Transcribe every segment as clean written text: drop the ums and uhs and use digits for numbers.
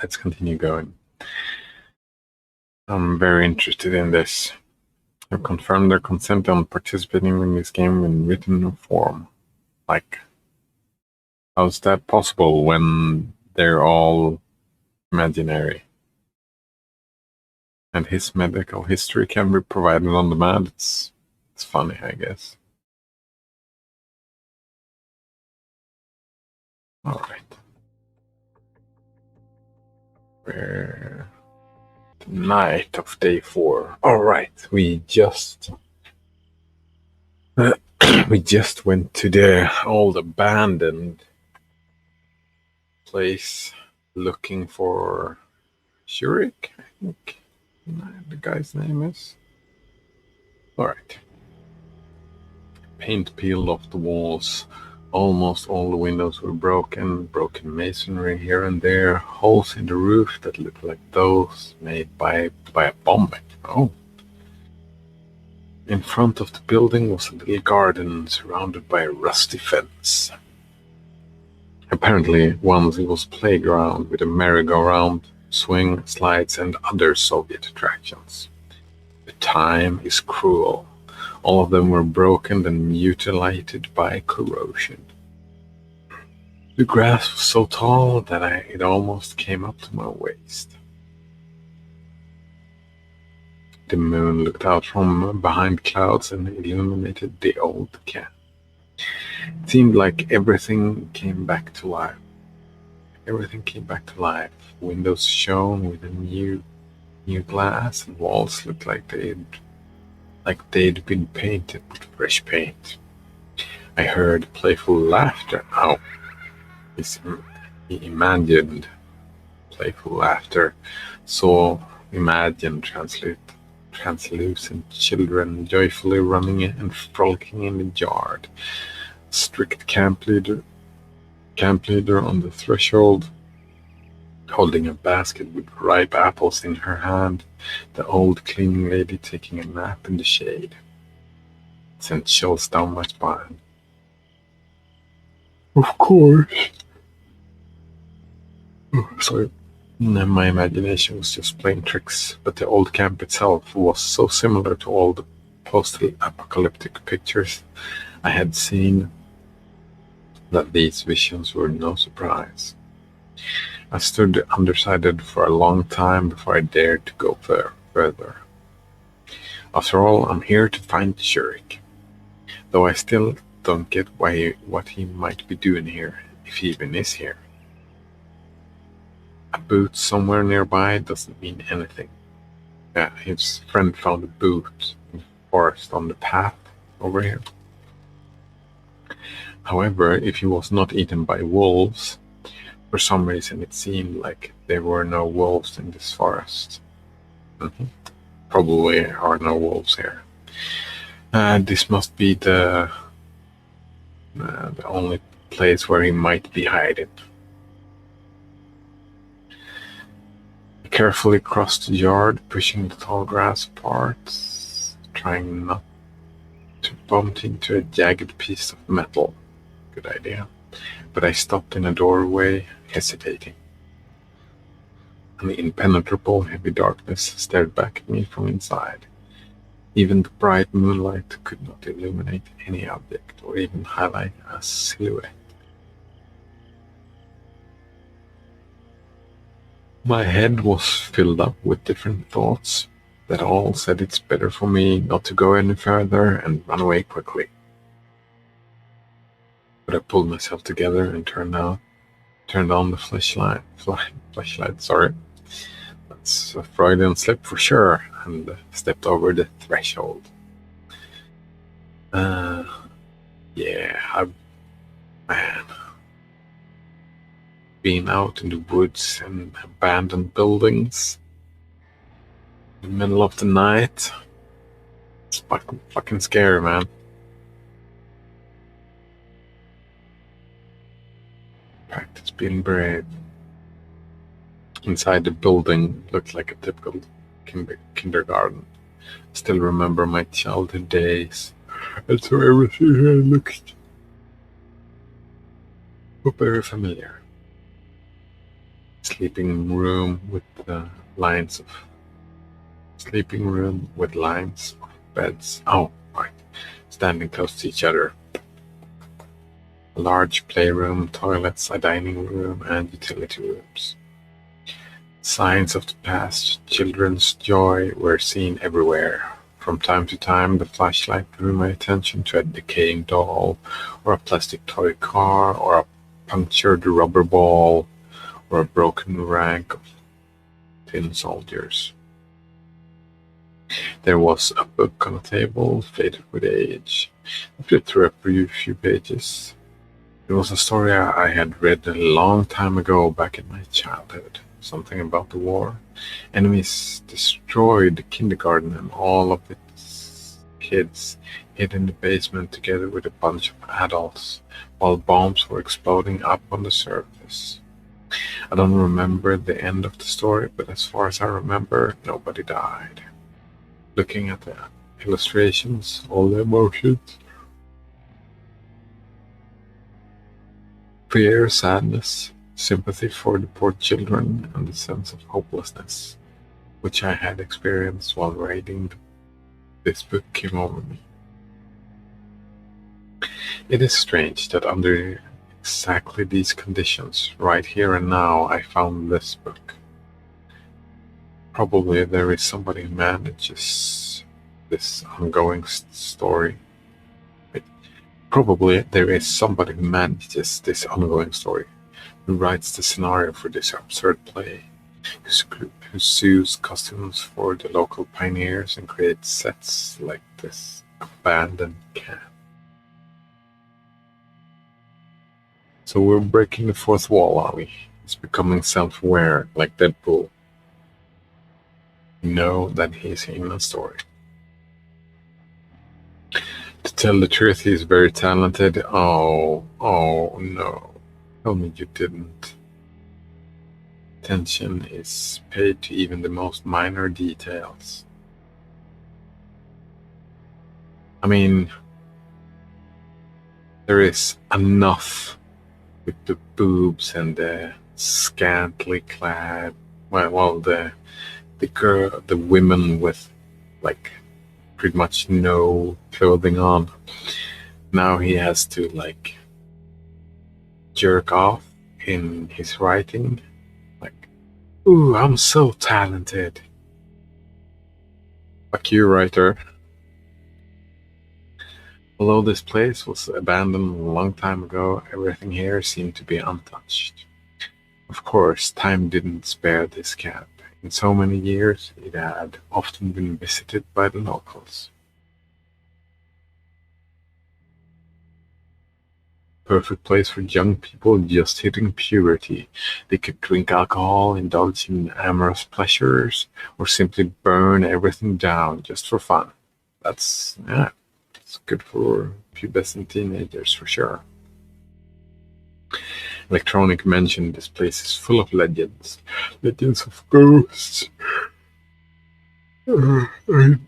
let's continue going. I'm very interested in this. I've confirmed their consent on participating in this game in written form. Like, how's that possible when they're all imaginary? And his medical history can be provided on demand. It's funny, I guess. All right. We're the night of day 4. All right, we just went to the old abandoned place looking for Shurik, I think the guy's name is. All right. Paint peeled off the walls. Almost all the windows were broken masonry here and there, holes in the roof that looked like those made by a bombing. Oh. In front of the building was a little garden surrounded by a rusty fence. Apparently, once it was a playground with a merry-go-round, swing, slides, and other Soviet attractions. The time is cruel. All of them were broken and mutilated by corrosion. The grass was so tall that it almost came up to my waist. The moon looked out from behind clouds and illuminated the old camp. It seemed like everything came back to life. Windows shone with a new glass, and walls looked like they'd been painted with fresh paint. I heard playful laughter. Oh, he imagined playful laughter. Saw imagined translucent children joyfully running and frolicking in the yard. Strict camp leader on the threshold, holding a basket with ripe apples in her hand, the old cleaning lady taking a nap in the shade. It sent chills down my spine. Of course. Oh, sorry. My imagination was just playing tricks, but the old camp itself was so similar to all the post-apocalyptic pictures I had seen that these visions were no surprise. I stood undecided for a long time before I dared to go further. After all, I'm here to find Shurik, though I still don't get what he might be doing here, if he even is here. A boot somewhere nearby doesn't mean anything. Yeah, his friend found a boot in the forest on the path over here. However, if he was not eaten by wolves, for some reason it seemed like there were no wolves in this forest. Probably are no wolves here. This must be the only place where he might be hiding. I carefully crossed the yard, pushing the tall grass apart, trying not to bump into a jagged piece of metal. Good idea. But I stopped in a doorway, hesitating. And the impenetrable heavy darkness stared back at me from inside. Even the bright moonlight could not illuminate any object or even highlight a silhouette. My head was filled up with different thoughts that all said it's better for me not to go any further and run away quickly. But I pulled myself together and turned on the flashlight. Sorry. That's a Freudian slip for sure, and stepped over the threshold. Man, being out in the woods and abandoned buildings in the middle of the night, it's fucking scary, man. Practice being brave. Inside the building looked like a typical kindergarten. Still remember my childhood days, and so everything here looked very familiar. sleeping room with lines of sleeping room with lines of beds. Oh, right, standing close to each other. A large playroom, toilets, a dining room, and utility rooms. Signs of the past children's joy were seen everywhere. From time to time, the flashlight drew my attention to a decaying doll, or a plastic toy car, or a punctured rubber ball, or a broken rank of tin soldiers. There was a book on a table, faded with age. I flipped through a few pages. It was a story I had read a long time ago, back in my childhood. Something about the war. Enemies destroyed the kindergarten and all of its kids hid in the basement together with a bunch of adults, while bombs were exploding up on the surface. I don't remember the end of the story, but as far as I remember, nobody died. Looking at the illustrations, all the emotions, fear, sadness, sympathy for the poor children, and the sense of hopelessness, which I had experienced while reading this book, came over me. It is strange that under exactly these conditions, right here and now, I found this book. Probably there is somebody who manages this ongoing story. Probably there is somebody who manages this ongoing story, who writes the scenario for this absurd play, who sews costumes for the local pioneers and creates sets like this abandoned camp. So we're breaking the fourth wall, are we? He's becoming self-aware, like Deadpool. We know that he's in a story. To tell the truth, he's very talented. Oh no. Tell me you didn't. Attention is paid to even the most minor details. I mean, there is enough with the boobs and the scantily clad, the women with like pretty much no clothing on. Now he has to like jerk off in his writing. Like, ooh, I'm so talented. Fuck you, writer. Although this place was abandoned a long time ago, everything here seemed to be untouched. Of course, time didn't spare this camp. In so many years, it had often been visited by the locals. Perfect place for young people just hitting puberty. They could drink alcohol, indulge in amorous pleasures, or simply burn everything down just for fun. It's good for pubescent teenagers for sure. Electronic mentioned this place is full of legends. Legends of ghosts.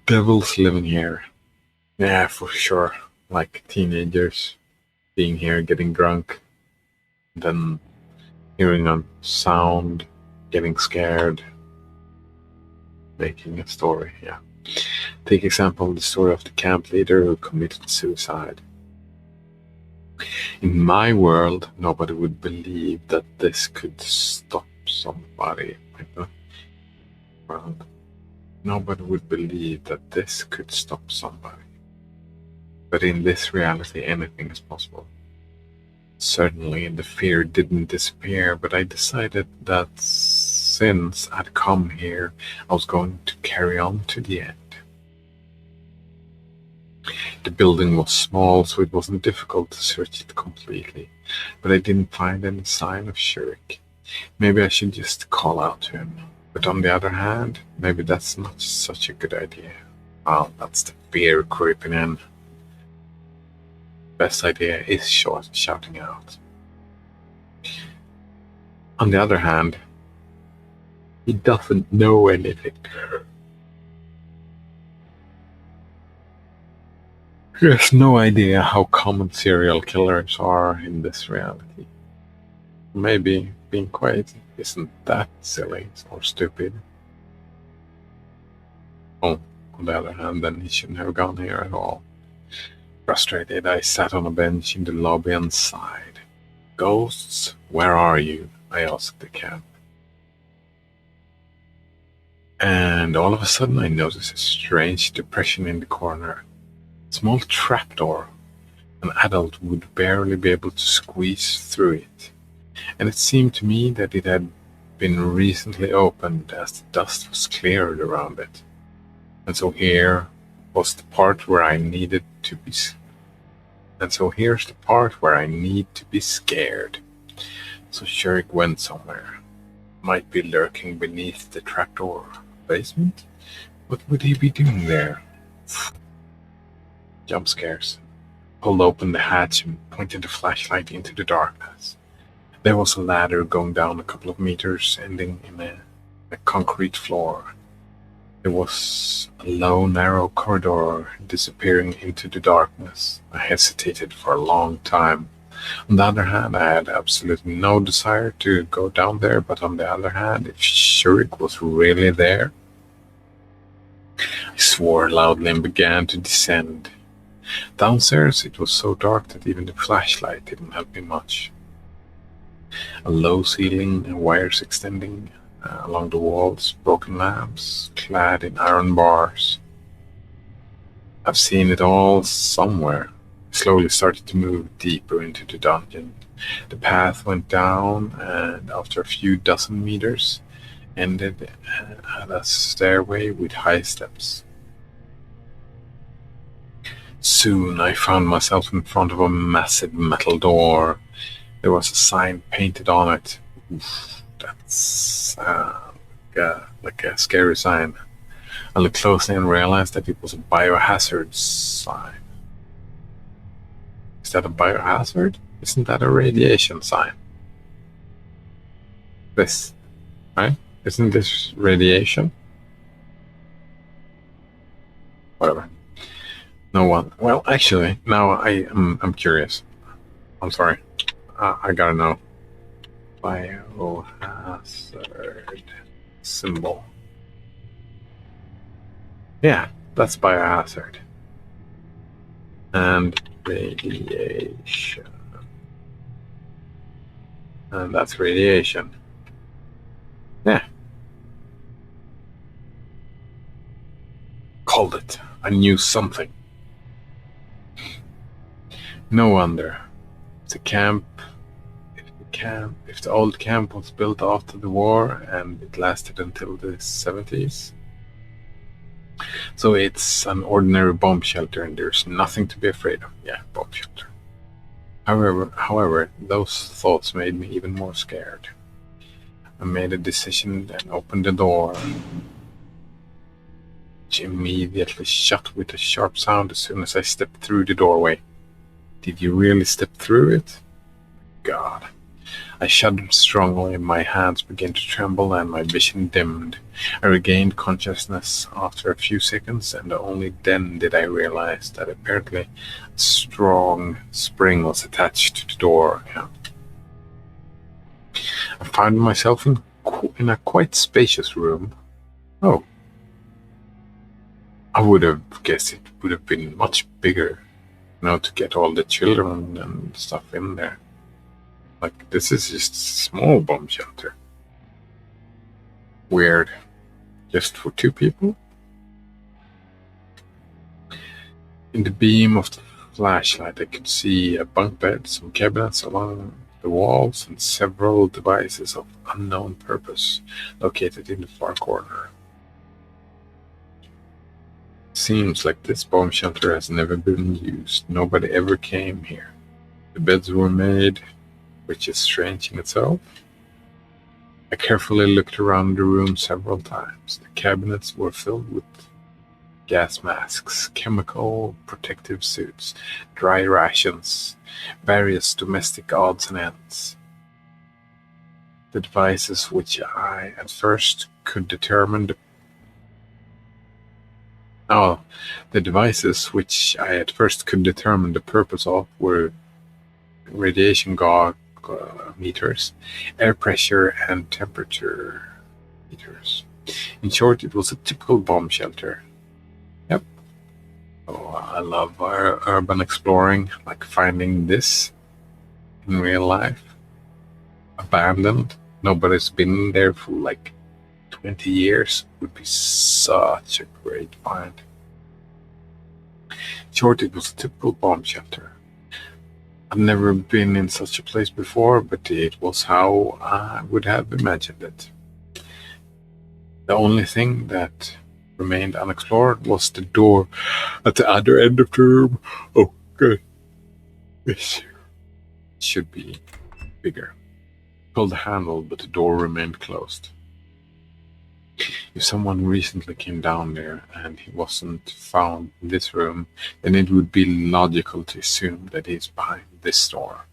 Devils living here. Yeah, for sure. Like teenagers being here, getting drunk, then hearing a sound, getting scared, making a story. Yeah. Take example the story of the camp leader who committed suicide. In my world, nobody would believe that this could stop somebody. Nobody would believe that this could stop somebody. But in this reality, anything is possible. Certainly, the fear didn't disappear, but I decided that since I'd come here, I was going to carry on to the end. The building was small, so it wasn't difficult to search it completely, but I didn't find any sign of Shurik. Maybe I should just call out to him. But on the other hand, maybe that's not such a good idea. Well, that's the fear creeping in. Best idea is shouting out. On the other hand, he doesn't know anything. He has no idea how common serial killers are in this reality. Maybe being quiet Isn't that silly or stupid? Oh, on the other hand, then he shouldn't have gone here at all. Frustrated, I sat on a bench in the lobby and sighed. Ghosts, where are you? I asked the cab. And all of a sudden I noticed a strange depression in the corner. A small trapdoor. An adult would barely be able to squeeze through it. And it seemed to me that it had been recently opened as the dust was cleared around it. And so here was the part where I needed to be. And so here's the part where I need to be scared. So Shurik went somewhere. Might be lurking beneath the trapdoor. Basement? What would he be doing there? Jump scares. Pulled open the hatch and pointed the flashlight into the darkness. There was a ladder going down a couple of meters, ending in a concrete floor. There was a low, narrow corridor disappearing into the darkness. I hesitated for a long time. On the other hand, I had absolutely no desire to go down there, but on the other hand, if Shurik was really there, I swore loudly and began to descend. Downstairs, it was so dark that even the flashlight didn't help me much. A low ceiling and wires extending along the walls, broken lamps, clad in iron bars. I've seen it all somewhere. I slowly started to move deeper into the dungeon. The path went down, and after a few dozen meters, ended at a stairway with high steps. Soon I found myself in front of a massive metal door. There was a sign painted on it. Oof, that's like a scary sign. I looked closely and realized that it was a biohazard sign. Is that a biohazard? Isn't that a radiation sign? This, right? Isn't this radiation? Whatever. No one. Well, actually, now I'm curious. I'm sorry. I gotta know. Biohazard symbol. Yeah, that's biohazard. And radiation. And that's radiation. Yeah. Called it. I knew something. No wonder. If the old camp was built after the war and it lasted until the 70s. So it's an ordinary bomb shelter and there's nothing to be afraid of. Yeah, bomb shelter. However, those thoughts made me even more scared. I made a decision and opened the door, which immediately shut with a sharp sound as soon as I stepped through the doorway. Did you really step through it? God. I shuddered strongly, and my hands began to tremble and my vision dimmed. I regained consciousness after a few seconds, and only then did I realize that apparently a strong spring was attached to the door. Yeah. I found myself in a quite spacious room. Oh. I would have guessed it would have been much bigger, to get all the children and stuff in there. Like, this is just a small bomb shelter. Weird. Just for 2 people? In the beam of the flashlight, I could see a bunk bed, some cabinets along the walls, and several devices of unknown purpose located in the far corner. Seems like this bomb shelter has never been used. Nobody ever came here. The beds were made, which is strange in itself. I carefully looked around the room several times. The cabinets were filled with gas masks, chemical protective suits, dry rations, various domestic odds and ends. The devices which I at first could determine the purpose of were radiation meters, air pressure and temperature meters. In short, it was a typical bomb shelter. Yep. Oh, I love urban exploring, like finding this in real life. Abandoned. Nobody's been there for like 20 years. Would be such a great find. In short, it was a typical bomb shelter. I've never been in such a place before, but it was how I would have imagined it. The only thing that remained unexplored was the door at the other end of the room. Oh, good. This should be bigger. Pulled the handle, but the door remained closed. If someone recently came down there and he wasn't found in this room, then it would be logical to assume that he's behind this door.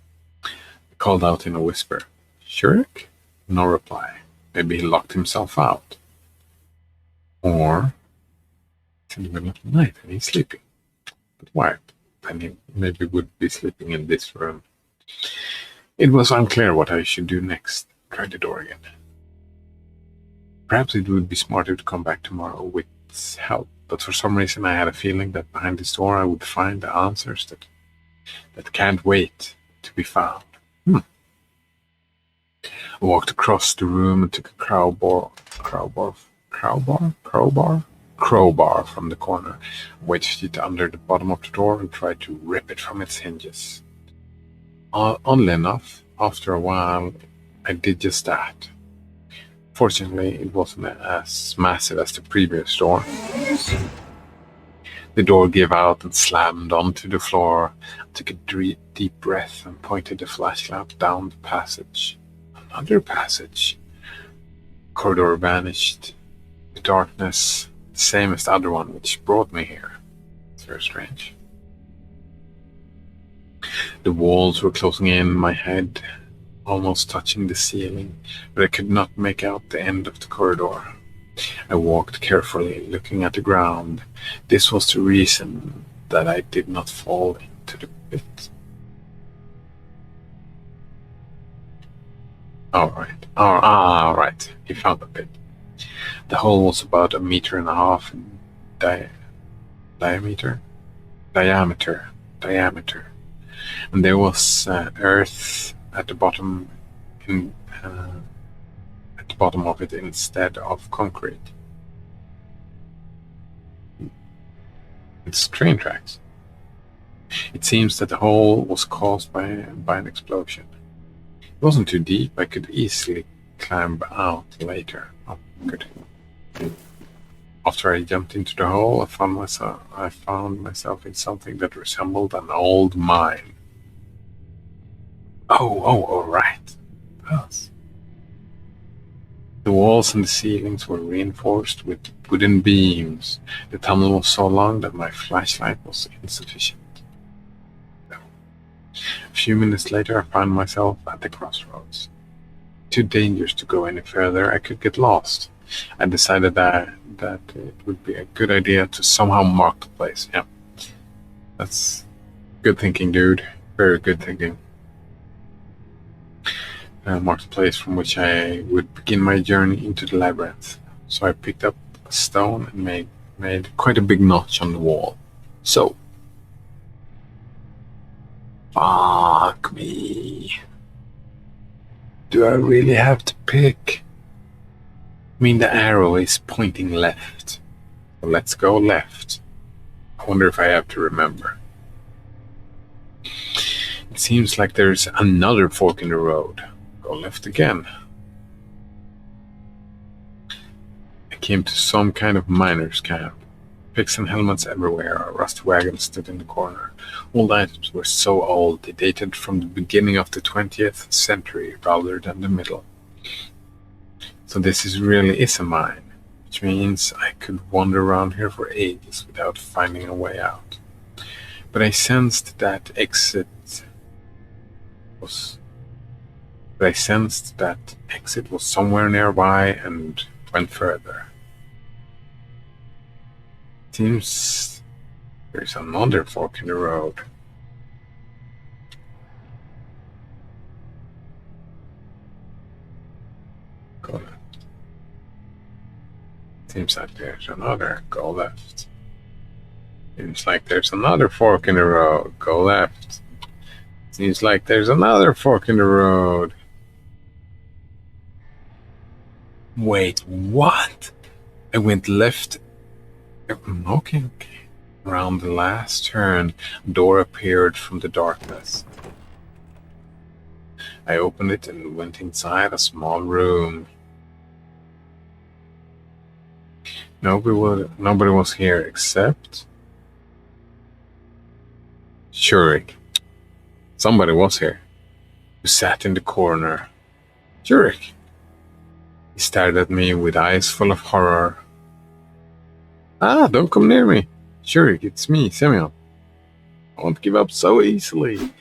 I called out in a whisper, "Shurik?" No reply. Maybe he locked himself out. Or it's in the middle of the night and he's sleeping. But why? Then he maybe would be sleeping in this room. It was unclear what I should do next. Try the door again. Perhaps it would be smarter to come back tomorrow with help, but for some reason I had a feeling that behind this door I would find the answers that can't wait to be found. I walked across the room and took a crowbar from the corner, wedged it under the bottom of the door and tried to rip it from its hinges. Oddly enough, after a while, I did just that. Fortunately, it wasn't as massive as the previous door. The door gave out and slammed onto the floor. I took a deep breath and pointed the flashlight down the passage. Another passage. The corridor vanished. The darkness, the same as the other one, which brought me here. It's very strange. The walls were closing in my head, almost touching the ceiling, but I could not make out the end of the corridor. I walked carefully, looking at the ground. This was the reason that I did not fall into the pit. All right. He found the pit. The hole was about 1.5 meters in diameter, and there was earth at the bottom of it instead of concrete. It's train tracks. It seems that the hole was caused by an explosion. It wasn't too deep. I could easily climb out later. Oh, good. After I jumped into the hole, I found myself in something that resembled an old mine. All right. Yes. The walls and the ceilings were reinforced with wooden beams. The tunnel was so long that my flashlight was insufficient. A few minutes later, I found myself at the crossroads. Too dangerous to go any further. I could get lost. I decided that it would be a good idea to somehow mark the place. Yeah, that's good thinking, dude. Very good thinking. Mark the place from which I would begin my journey into the labyrinth. So I picked up a stone and made quite a big notch on the wall. So, fuck me. Do I really have to pick? I mean, the arrow is pointing left. So let's go left. I wonder if I have to remember. It seems like there's another fork in the road. Go left again. I came to some kind of miner's camp. Picks and helmets everywhere. A rusty wagon stood in the corner. All the items were so old they dated from the beginning of the 20th century rather than the middle. So this really is a mine, which means I could wander around here for ages without finding a way out. But I sensed that exit was somewhere nearby and went further. Seems there's another fork in the road. Seems like there's another. Go left. Seems like there's another fork in the road. Go left. Seems like there's another fork in the road. Wait, what? I went left. Okay. Around the last turn, a door appeared from the darkness. I opened it and went inside a small room. Nobody was here except Shurik. Somebody was here, who sat in the corner. Shurik! He stared at me with eyes full of horror. Ah, don't come near me. Shurik, it's me, Semyon. I won't give up so easily. He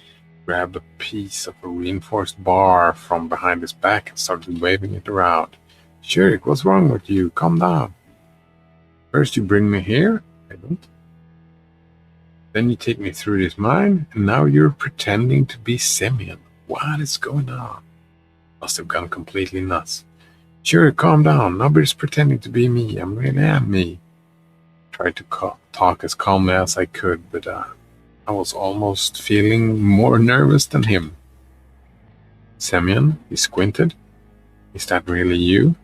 grabbed a piece of a reinforced bar from behind his back and started waving it around. Shurik, what's wrong with you? Calm down. First you bring me here, I don't. Then you take me through this mine, and now you're pretending to be Semyon. What is going on? Must have gone completely nuts. Sure, calm down. Nobody's pretending to be me. I really am me. Tried to talk as calmly as I could, but I was almost feeling more nervous than him. Semyon, he squinted. Is that really you?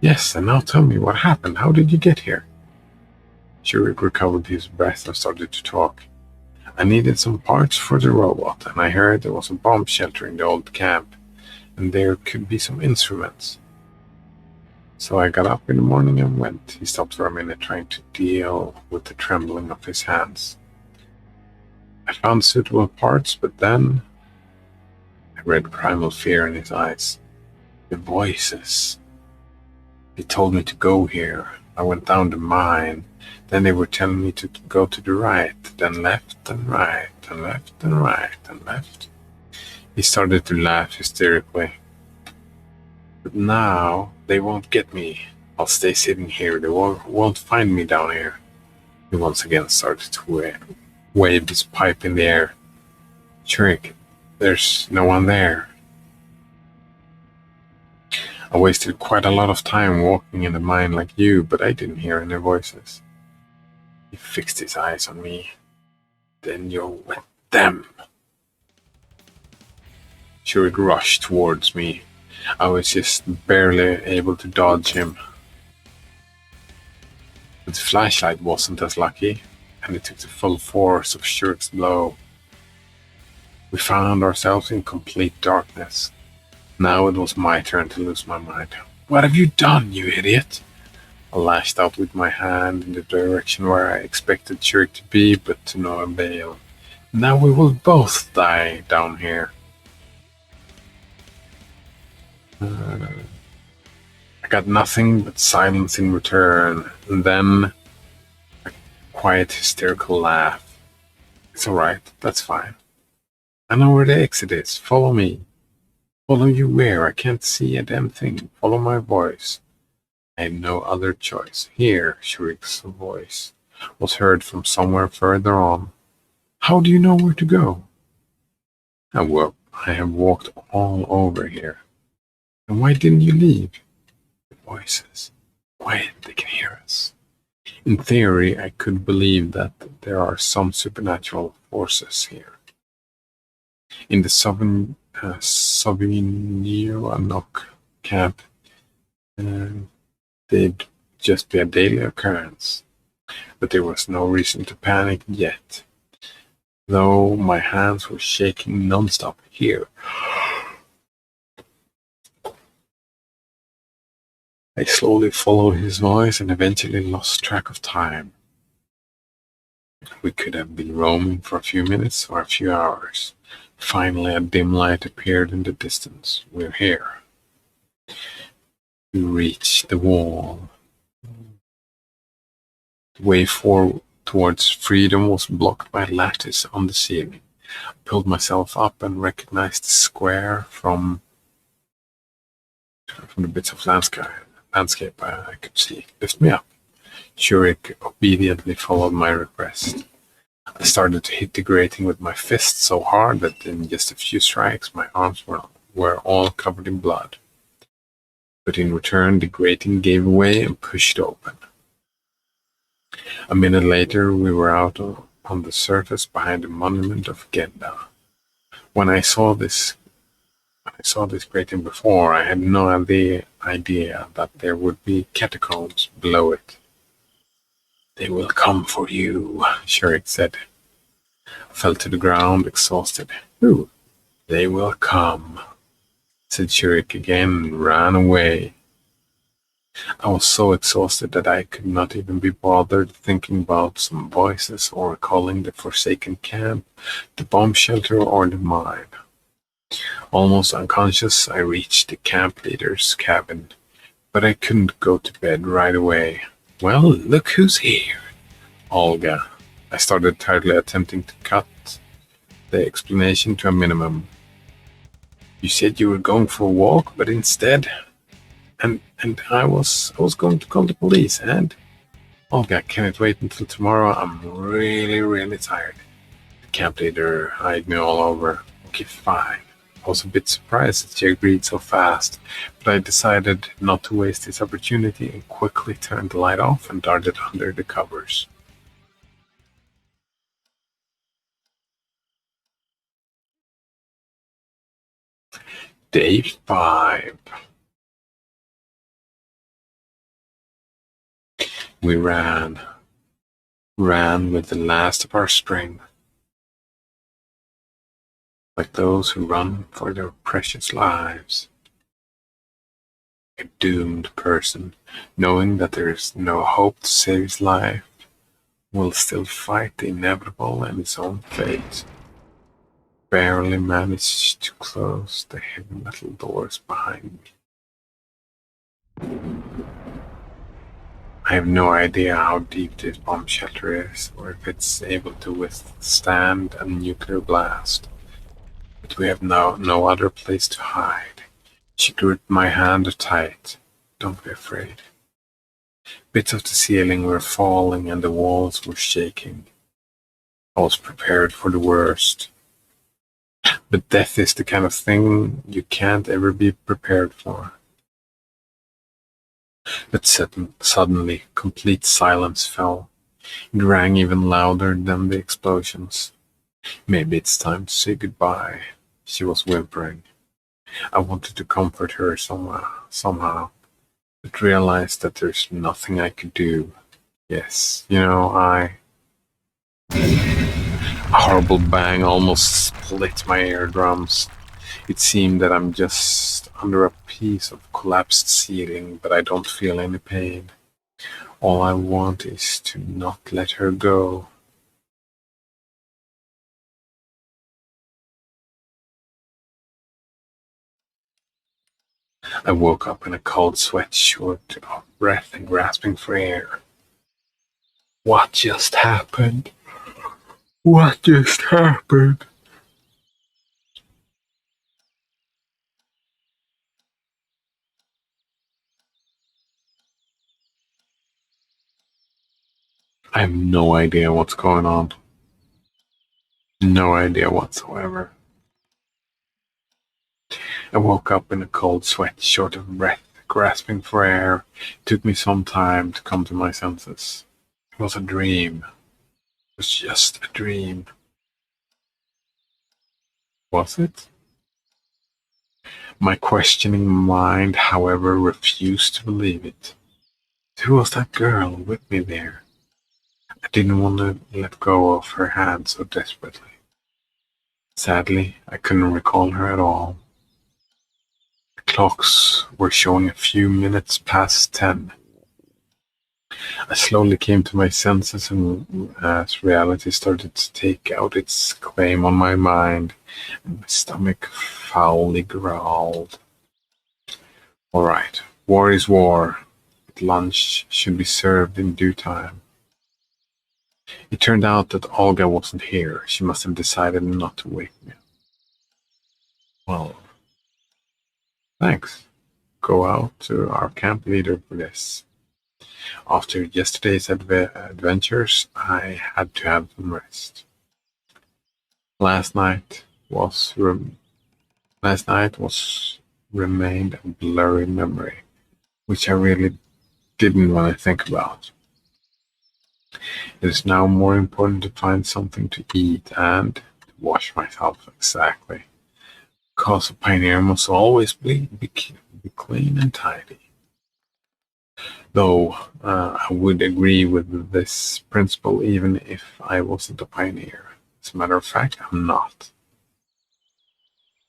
Yes, and now tell me what happened. How did you get here? Shurik recovered his breath and started to talk. I needed some parts for the robot, and I heard there was a bomb shelter in the old camp, and there could be some instruments. So I got up in the morning and went. He stopped for a minute, trying to deal with the trembling of his hands. I found suitable parts, but then I read primal fear in his eyes. The voices. They told me to go here. I went down the mine. Then they were telling me to go to the right, then left and right, and left and right, and left. He started to laugh hysterically. But now they won't get me. I'll stay sitting here. They won't find me down here. He once again started to wave his pipe in the air. Shurik, there's no one there. I wasted quite a lot of time walking in the mine like you, but I didn't hear any voices. He fixed his eyes on me. Then you're with them. Shurik rushed towards me. I was just barely able to dodge him. But the flashlight wasn't as lucky, and it took the full force of Shurik's blow. We found ourselves in complete darkness. Now it was my turn to lose my mind. What have you done, you idiot? I lashed out with my hand in the direction where I expected Shurik to be, but to no avail. Now we will both die down here. I got nothing but silence in return, and then a quiet, hysterical laugh. It's alright, that's fine. I know where the exit is. Follow me. Follow you where? I can't see a damn thing. Follow my voice. I had no other choice. Here, Shurik's voice was heard from somewhere further on. How do you know where to go? I have walked all over here. And why didn't you leave? The voices. Quiet, they can hear us. In theory, I could believe that there are some supernatural forces here. In the Sovinionok camp, they'd just be a daily occurrence. But there was no reason to panic yet. Though my hands were shaking non-stop here. I slowly followed his voice and eventually lost track of time. We could have been roaming for a few minutes or a few hours. Finally, a dim light appeared in the distance. We're here. We reached the wall. The way towards freedom was blocked by a lattice on the ceiling. I pulled myself up and recognized the square from the bits of landscape I could see. Lift me up. Shurik obediently followed my request. I started to hit the grating with my fist so hard that in just a few strikes my arms were all covered in blood. but in return the grating gave way and pushed open. A minute later we were out on the surface behind the monument of Genda. When I saw this grating before, I had no idea that there would be catacombs below it. "They will come for you," Shurik said. I fell to the ground, exhausted. "Who?" "They will come," said Shurik again and ran away. I was so exhausted that I could not even be bothered thinking about some voices or recalling the forsaken camp, the bomb shelter, or the mine. Almost unconscious, I reached the camp leader's cabin, but I couldn't go to bed right away. "Well, look who's here." "Olga." I started tiredly attempting to cut the explanation to a minimum. "You said you were going for a walk, but instead..." And I was going to call the police, and... "Olga, can it wait until tomorrow? I'm really, really tired." The camp leader eyed me all over. "Okay, fine." I was a bit surprised that she agreed so fast, but I decided not to waste this opportunity and quickly turned the light off and darted under the covers. Day 5. We ran with the last of our strength, like those who run for their precious lives. A doomed person, knowing that there is no hope to save his life, will still fight the inevitable and his own fate. Barely managed to close the heavy metal doors behind me. I have no idea how deep this bomb shelter is, or if it's able to withstand a nuclear blast. But we have no other place to hide. She gripped my hand tight. "Don't be afraid." Bits of the ceiling were falling and the walls were shaking. I was prepared for the worst. But death is the kind of thing you can't ever be prepared for. But suddenly, complete silence fell. It rang even louder than the explosions. "Maybe it's time to say goodbye," she was whimpering. I wanted to comfort her somehow, but realized that there's nothing I could do. Yes, A horrible bang almost split my eardrums. It seemed that I'm just under a piece of collapsed ceiling, but I don't feel any pain. All I want is to not let her go. I woke up in a cold sweat, short of breath and grasping for air. What just happened? What just happened? I have no idea what's going on. No idea whatsoever. I woke up in a cold sweat, short of breath, grasping for air. It took me some time to come to my senses. It was a dream. It was just a dream. Was it? My questioning mind, however, refused to believe it. Who was that girl with me there? I didn't want to let go of her hand so desperately. Sadly, I couldn't recall her at all. The clocks were showing a few minutes past 10. I slowly came to my senses and as reality started to take out its claim on my mind, and my stomach foully growled. All right, war is war, but lunch should be served in due time. It turned out that Olga wasn't here. She must have decided not to wake me. Well, thanks. Go out to our camp leader for this. After yesterday's adventures, I had to have some rest. Last night was remained a blurry memory. which I really didn't want to think about. It is now more important to find something to eat and to wash myself exactly, because a pioneer must always be clean and tidy. Though I would agree with this principle even if I wasn't a pioneer. As a matter of fact, I'm not.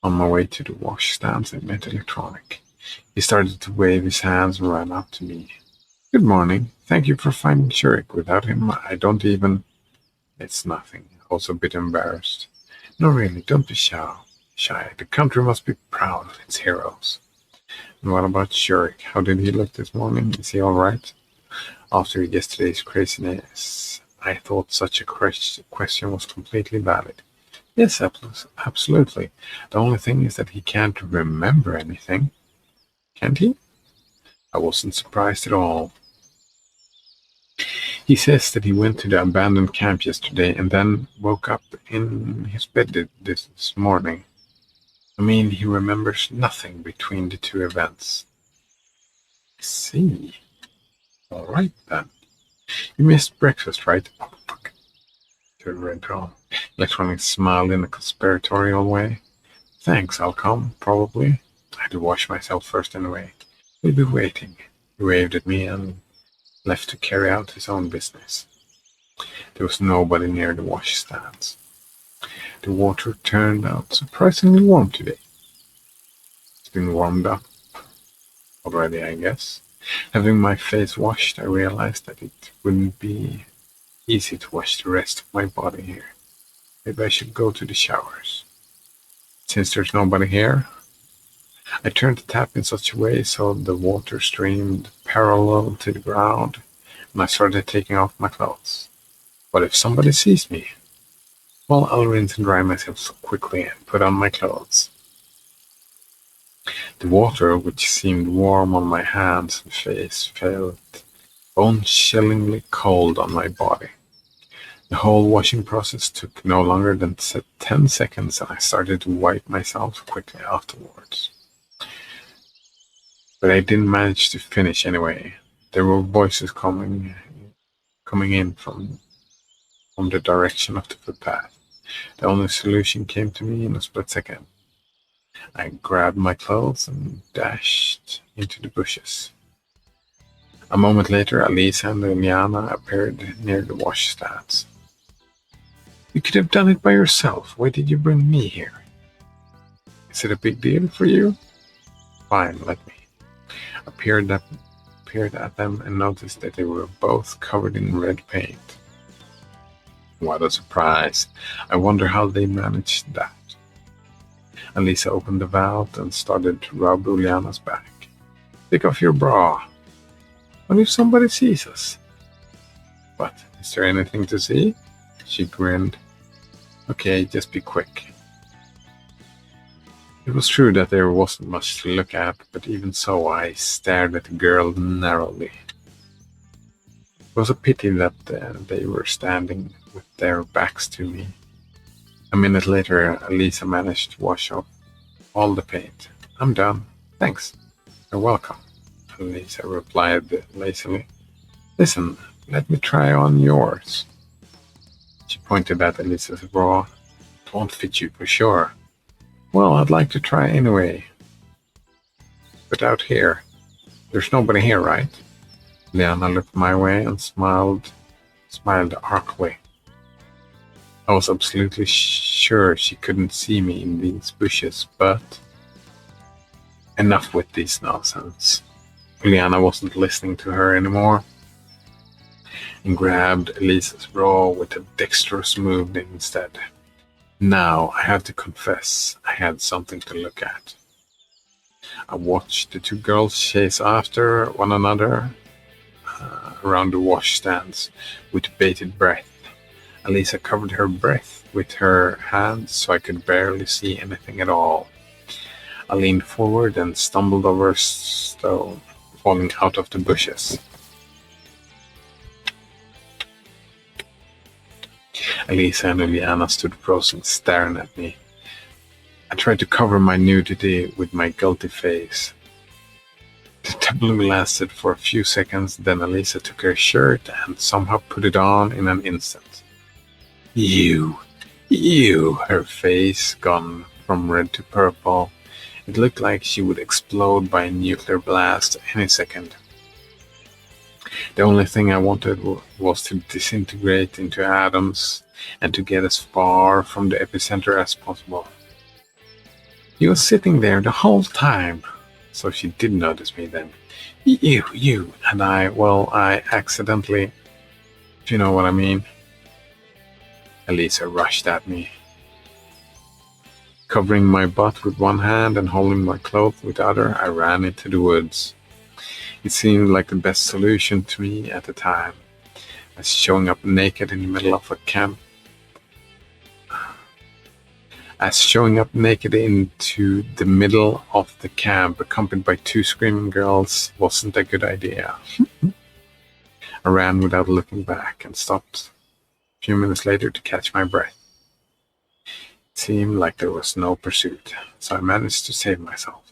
On my way to the washstands, I met Electronic. He started to wave his hands and ran up to me. Good morning. Thank you for finding Shurik. Without him, I don't even... It's nothing. Also a bit embarrassed. No, really, don't be shy. The country must be proud of its heroes. And what about Shurik? How did he look this morning? Is he all right? After yesterday's craziness, I thought such a question was completely valid. Yes, absolutely. The only thing is that he can't remember anything. Can't he? I wasn't surprised at all. He says that he went to the abandoned camp yesterday and then woke up in his bed this morning. I mean, he remembers nothing between the two events. I see. All right, then. You missed breakfast, right? Oh, fuck. To Red Dawn. Electronic smiled in a conspiratorial way. Thanks, I'll come, probably. I had to wash myself first anyway. We'll be waiting. He waved at me and left to carry out his own business. There was nobody near the washstands. The water turned out surprisingly warm today. It's been warmed up already, I guess. Having my face washed, I realized that it wouldn't be easy to wash the rest of my body here. Maybe I should go to the showers. Since there's nobody here, I turned the tap in such a way so the water streamed parallel to the ground, and I started taking off my clothes. What if somebody sees me? Well, I'll rinse and dry myself quickly and put on my clothes. The water, which seemed warm on my hands and face, felt bone-chillingly cold on my body. The whole washing process took no longer than 10 seconds, and I started to wipe myself quickly afterwards. But I didn't manage to finish anyway. There were voices coming in from the direction of the footpath. The only solution came to me in a split second. I grabbed my clothes and dashed into the bushes. A moment later, Alisa and Liliana appeared near the washstands. You could have done it by yourself. Why did you bring me here? Is it a big deal for you? Fine, let me. I peered at them and noticed that they were both covered in red paint. What a surprise. I wonder how they managed that. Alisa opened the valve and started to rub Uliana's back. Take off your bra. What if somebody sees us? What, is there anything to see? She grinned. Okay, just be quick. It was true that there wasn't much to look at, but even so I stared at the girl narrowly. It was a pity that they were standing with their backs to me. A minute later, Alisa managed to wash off all the paint. I'm done. Thanks. You're welcome, Alisa replied lazily. Listen, let me try on yours. She pointed at Alisa's bra. It won't fit you for sure. Well, I'd like to try anyway. But out here, there's nobody here, right? Liana looked my way and smiled archly. I was absolutely sure she couldn't see me in these bushes, but enough with this nonsense. Liana wasn't listening to her anymore and grabbed Alisa's bra with a dexterous move instead. Now, I have to confess, I had something to look at. I watched the two girls chase after one another around the washstands with bated breath. Alisa covered her breath with her hands so I could barely see anything at all. I leaned forward and stumbled over a stone, falling out of the bushes. Alisa and Uliana stood frozen, staring at me. I tried to cover my nudity with my guilty face. The tableau lasted for a few seconds, then Elisa took her shirt and somehow put it on in an instant. You, her face gone from red to purple. It looked like she would explode by a nuclear blast any second. The only thing I wanted was to disintegrate into atoms and to get as far from the epicenter as possible. He was sitting there the whole time, so she did notice me then. You, and I accidentally, if you know what I mean. Elisa rushed at me, covering my butt with one hand and holding my clothes with the other. I ran into the woods. It seemed like the best solution to me at the time, as showing up naked in the middle of a camp. As showing up naked into the middle of the camp, accompanied by two screaming girls, wasn't a good idea. I ran without looking back and stopped a few minutes later to catch my breath. It seemed like there was no pursuit, so I managed to save myself.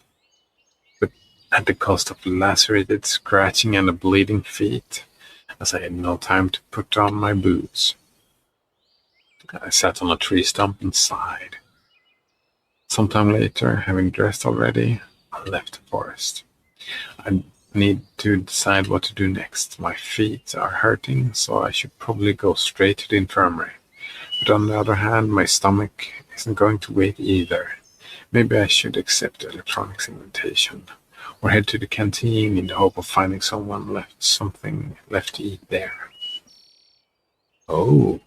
But at the cost of lacerated, scratching, and a bleeding feet, as I had no time to put on my boots. I sat on a tree stump and sighed. Sometime later, having dressed already, I left the forest. I need to decide what to do next. My feet are hurting, so I should probably go straight to the infirmary. But on the other hand, my stomach isn't going to wait either. Maybe I should accept the electronics invitation, or head to the canteen in the hope of finding something left to eat there. Oh.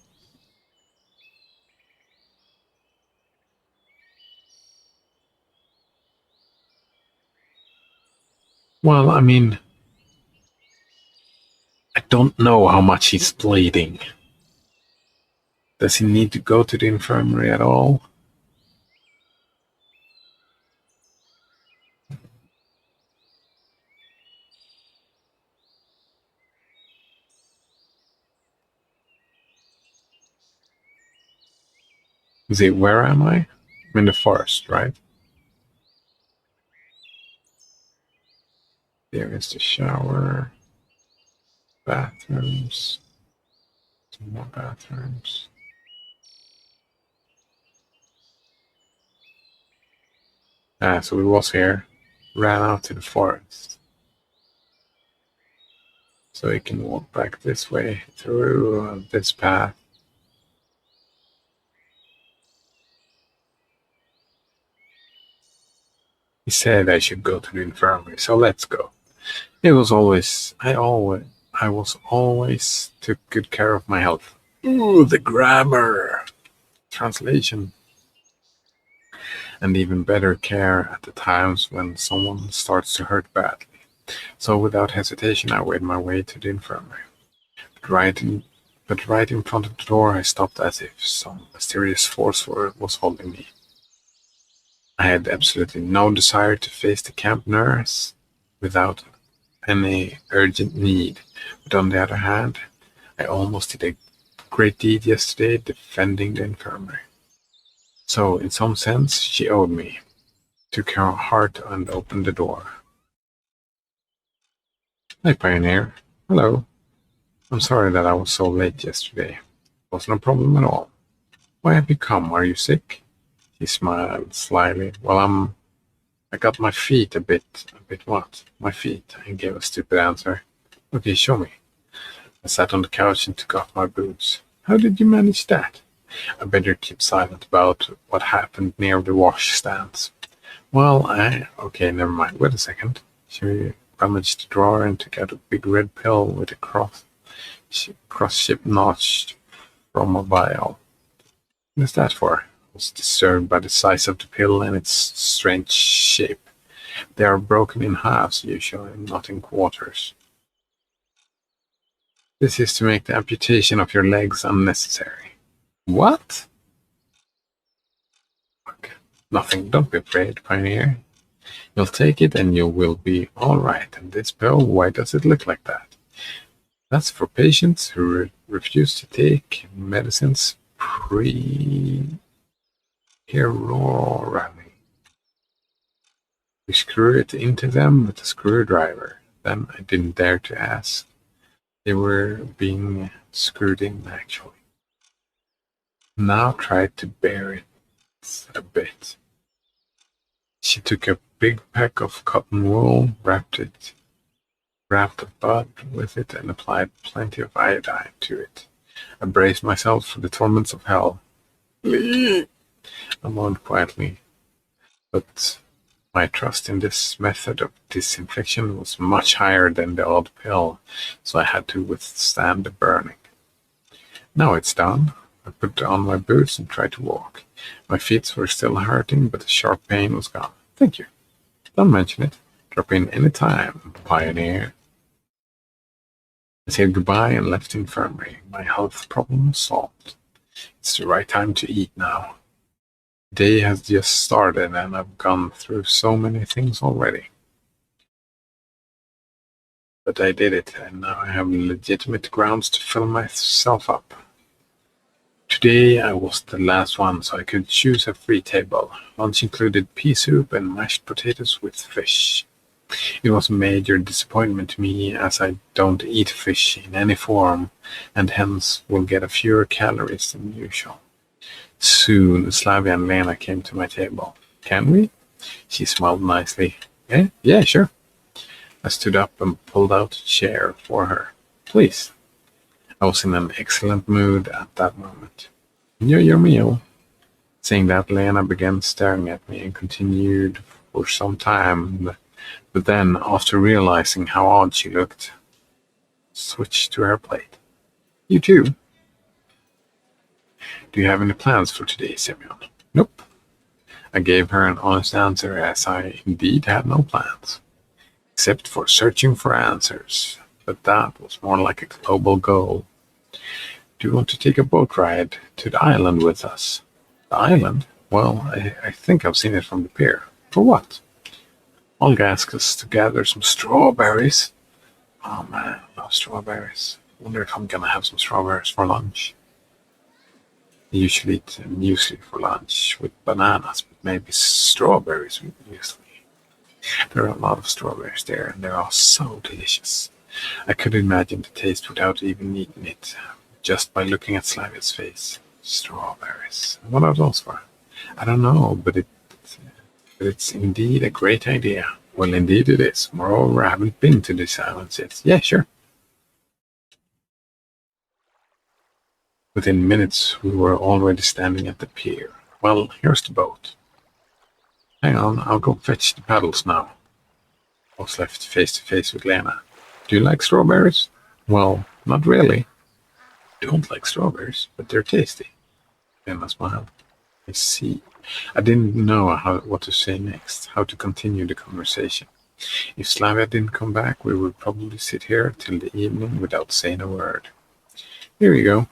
Well, I mean, I don't know how much he's bleeding. Does he need to go to the infirmary at all? Where am I? I'm in the forest, right? There is the shower, bathrooms, some more bathrooms. So we was here, ran out to the forest. So he can walk back this way through this path. He said I should go to the infirmary, so let's go. I was always took good care of my health. Ooh, the grammar. Translation. And even better care at the times when someone starts to hurt badly. So without hesitation, I made my way to the infirmary. But right in front of the door, I stopped as if some mysterious force was holding me. I had absolutely no desire to face the camp nurse without any urgent need, but on the other hand, I almost did a great deed yesterday defending the infirmary. So, in some sense, she owed me. Took her heart and opened the door. Hi, Pioneer. Hello. I'm sorry that I was so late yesterday. Wasn't a problem at all. Why have you come? Are you sick? He smiled slyly. Well, I got my feet a bit what? My feet. I gave a stupid answer. Okay, show me. I sat on the couch and took off my boots. How did you manage that? I better keep silent about what happened near the washstands. Well, okay, never mind. Wait a second. She rummaged the drawer and took out a big red pill with a cross-shaped notch from a vial. What is that for? I was disturbed by the size of the pill and its strange shape. They are broken in halves, usually, not in quarters. This is to make the amputation of your legs unnecessary. What? Okay. Nothing, don't be afraid, Pioneer. You'll take it and you will be all right. And this pill, why does it look like that? That's for patients who refuse to take medicines pre-herorally. We screw it into them with a screwdriver. Then I didn't dare to ask. They were being screwed in, actually. Now tried to bear it a bit. She took a big pack of cotton wool, wrapped a bud with it, and applied plenty of iodine to it. I braced myself for the torments of hell. I moaned quietly, but my trust in this method of disinfection was much higher than the odd pill, so I had to withstand the burning. Now it's done. I put on my boots and tried to walk. My feet were still hurting, but the sharp pain was gone. Thank you. Don't mention it. Drop in any time, pioneer. I said goodbye and left the infirmary. My health problem was solved. It's the right time to eat now. The day has just started and I've gone through so many things already. But I did it, and now I have legitimate grounds to fill myself up. Today I was the last one, so I could choose a free table. Lunch included pea soup and mashed potatoes with fish. It was a major disappointment to me, as I don't eat fish in any form, and hence will get a fewer calories than usual. Soon Slavia and Lena came to my table. Can we? She smiled nicely. Yeah, sure. I stood up and pulled out a chair for her. Please. I was in an excellent mood at that moment. Enjoy your meal. Saying that, Lena began staring at me and continued for some time, but then, after realizing how odd she looked, switched to her plate. You too? Do you have any plans for today, Semyon? Nope. I gave her an honest answer, as I indeed had no plans, except for searching for answers, but that was more like a global goal. Do you want to take a boat ride to the island with us? The island? Well, I think I've seen it from the pier. For what? Olga asked us to gather some strawberries. Oh man, I love strawberries. Wonder if I'm gonna have some strawberries for lunch. I usually eat muesli for lunch with bananas, but maybe strawberries with muesli. There are a lot of strawberries there, and they're all so delicious. I could imagine the taste without even eating it, just by looking at Slavia's face. Strawberries. What are those for? I don't know, but it's indeed a great idea. Well, indeed it is. Moreover, I haven't been to this island yet. Yeah, sure. Within minutes, we were already standing at the pier. Well, here's the boat. Hang on, I'll go fetch the paddles now. I was left face to face with Lena. Do you like strawberries? Well, not really. I don't like strawberries, but they're tasty. Lena smiled. I see. I didn't know what to say next, how to continue the conversation. If Slavia didn't come back, we would probably sit here till the evening without saying a word. Here you go.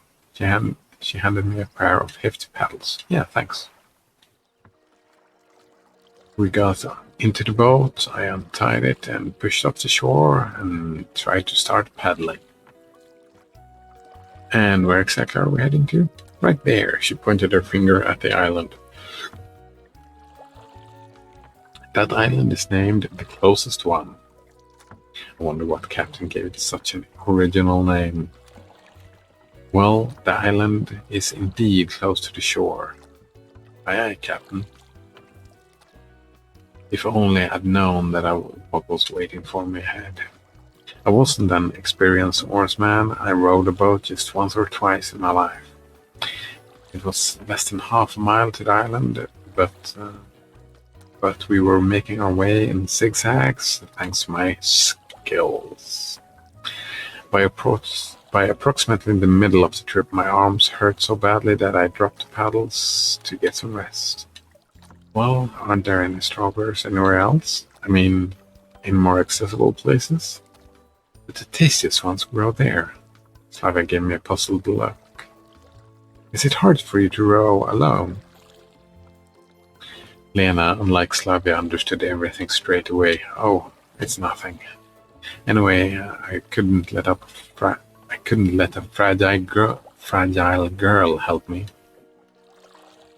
She handed me a pair of hefty paddles. Yeah, thanks. We got into the boat, I untied it and pushed off the shore and tried to start paddling. And where exactly are we heading to? Right there, she pointed her finger at the island. That island is named the closest one. I wonder what captain gave it such an original name. Well, the island is indeed close to the shore. Aye, aye, Captain. If only I'd known what was waiting for me ahead. I wasn't an experienced oarsman. I rowed a boat just once or twice in my life. It was less than half a mile to the island, but we were making our way in zigzags thanks to my skills. By approximately the middle of the trip, my arms hurt so badly that I dropped the paddles to get some rest. Well, aren't there any strawberries anywhere else? I mean, in more accessible places? But the tastiest ones grow there. Slavia gave me a puzzled look. Is it hard for you to row alone? Lena, unlike Slavia, understood everything straight away. Oh, it's nothing. Anyway, I couldn't let a fragile girl help me.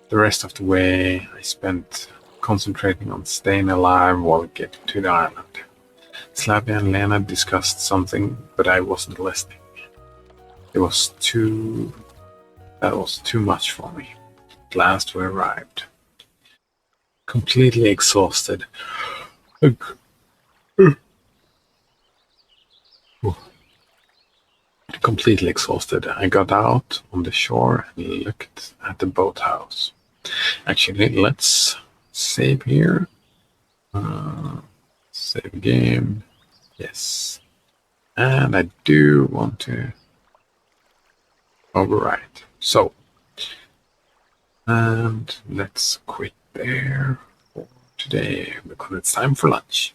The rest of the way I spent concentrating on staying alive while getting to the island. Slavia and Lena discussed something, but I wasn't listening. That was too much for me. At last we arrived. Completely exhausted. Completely exhausted, I got out on the shore and looked at the boathouse. Actually, let's save here. Save game. Yes. And I do want to overwrite. So, and let's quit there for today because it's time for lunch.